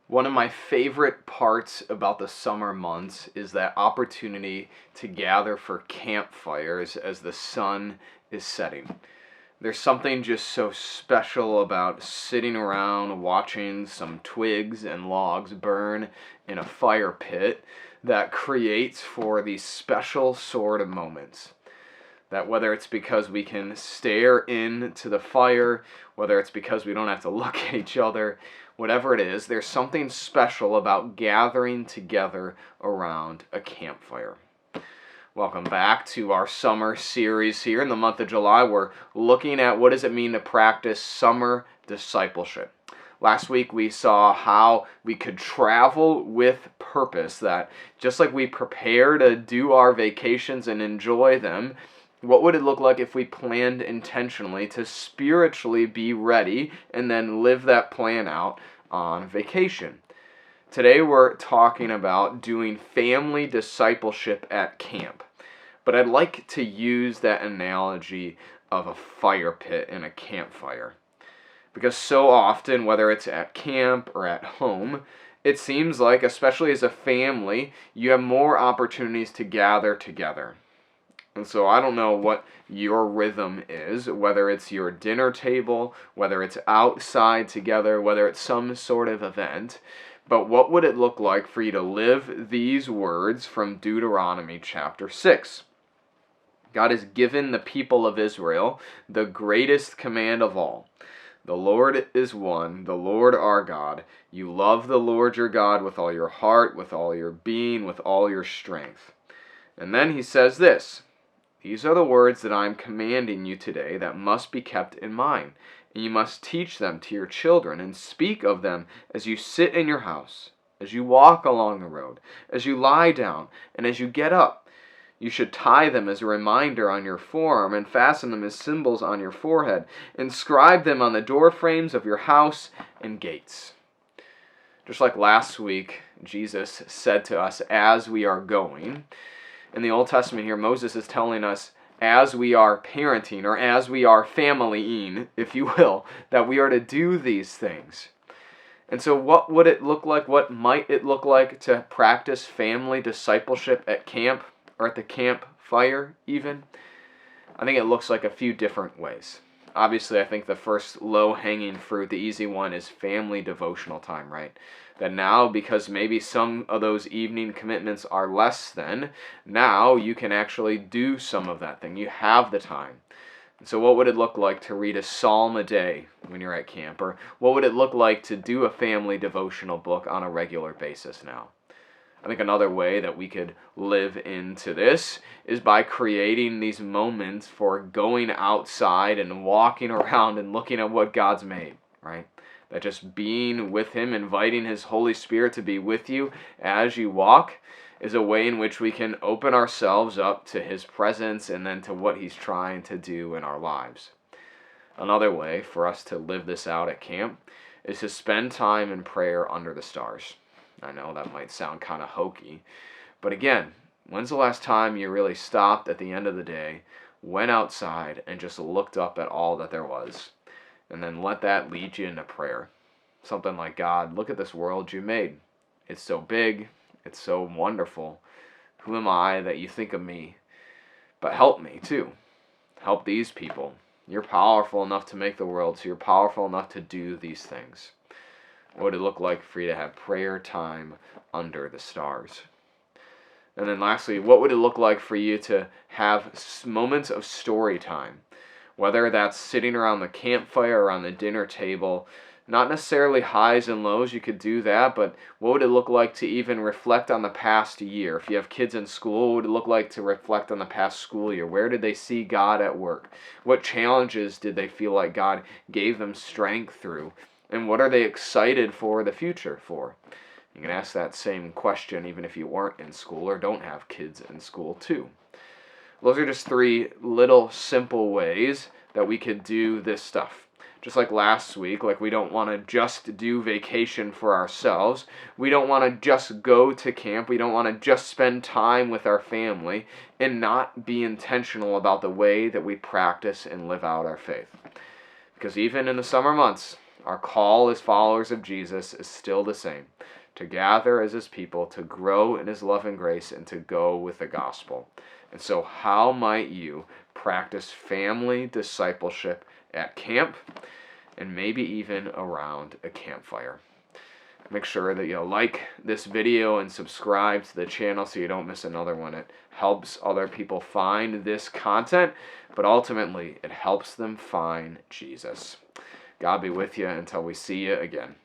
One of my favorite parts about the summer months is that opportunity to gather for campfires as the sun is setting. There's something just so special about sitting around watching some twigs and logs burn in a fire pit that creates for these special sort of moments. That whether it's because we can stare into the fire, whether it's because we don't have to look at each other, whatever it is, there's something special about gathering together around a campfire. Welcome back to our summer series here in the month of July. We're looking at what does it mean to practice summer discipleship. Last week we saw how we could travel with purpose, that just like we prepare to do our vacations and enjoy them, what would it look like if we planned intentionally to spiritually be ready and then live that plan out on vacation? Today we're talking about doing family discipleship at camp. But I'd like to use that analogy of a fire pit and a campfire. Because so often, whether it's at camp or at home, it seems like, especially as a family, you have more opportunities to gather together. And so I don't know what your rhythm is, whether it's your dinner table, whether it's outside together, whether it's some sort of event, but what would it look like for you to live these words from Deuteronomy chapter 6? God has given the people of Israel the greatest command of all. The Lord is one, the Lord our God. You love the Lord your God with all your heart, with all your being, with all your strength. And then he says this: these are the words that I am commanding you today that must be kept in mind, and you must teach them to your children and speak of them as you sit in your house, as you walk along the road, as you lie down, and as you get up. You should tie them as a reminder on your forearm and fasten them as symbols on your forehead. Inscribe them on the door frames of your house and gates. Just like last week, Jesus said to us as we are going, in the Old Testament here, Moses is telling us as we are parenting, or as we are familying, if you will, that we are to do these things. And so what would it look like, what might it look like to practice family discipleship at camp, or at the campfire even? I think it looks like a few different ways. Obviously, I think the first low-hanging fruit, the easy one, is family devotional time, right? That now, because maybe some of those evening commitments are less than, now you can actually do some of that thing. You have the time. So what would it look like to read a psalm a day when you're at camp? Or what would it look like to do a family devotional book on a regular basis now? I think another way that we could live into this is by creating these moments for going outside and walking around and looking at what God's made, right? That just being with Him, inviting His Holy Spirit to be with you as you walk, is a way in which we can open ourselves up to His presence and then to what He's trying to do in our lives. Another way for us to live this out at camp is to spend time in prayer under the stars. I know that might sound kind of hokey, but again, when's the last time you really stopped at the end of the day, went outside, and just looked up at all that there was, and then let that lead you into prayer? Something like, God, look at this world you made. It's so big, it's so wonderful. Who am I that you think of me? But help me too. Help these people. You're powerful enough to make the world, so you're powerful enough to do these things. What would it look like for you to have prayer time under the stars? And then lastly, what would it look like for you to have moments of story time? Whether that's sitting around the campfire or on the dinner table, not necessarily highs and lows, you could do that, but what would it look like to even reflect on the past year? If you have kids in school, what would it look like to reflect on the past school year? Where did they see God at work? What challenges did they feel like God gave them strength through? And what are they excited for the future for? You can ask that same question even if you weren't in school or don't have kids in school too. Those are just three little simple ways that we could do this stuff. Just like last week, like we don't want to just do vacation for ourselves. We don't want to just go to camp. We don't want to just spend time with our family and not be intentional about the way that we practice and live out our faith. Because even in the summer months, Our call as followers of Jesus is still the same: to gather as his people, to grow in his love and grace, and to go with the gospel. And so how might you practice family discipleship at camp and maybe even around a campfire? Make sure that you like this video and subscribe to the channel so you don't miss another one. It helps other people find this content, but ultimately it helps them find Jesus. God be with you until we see you again.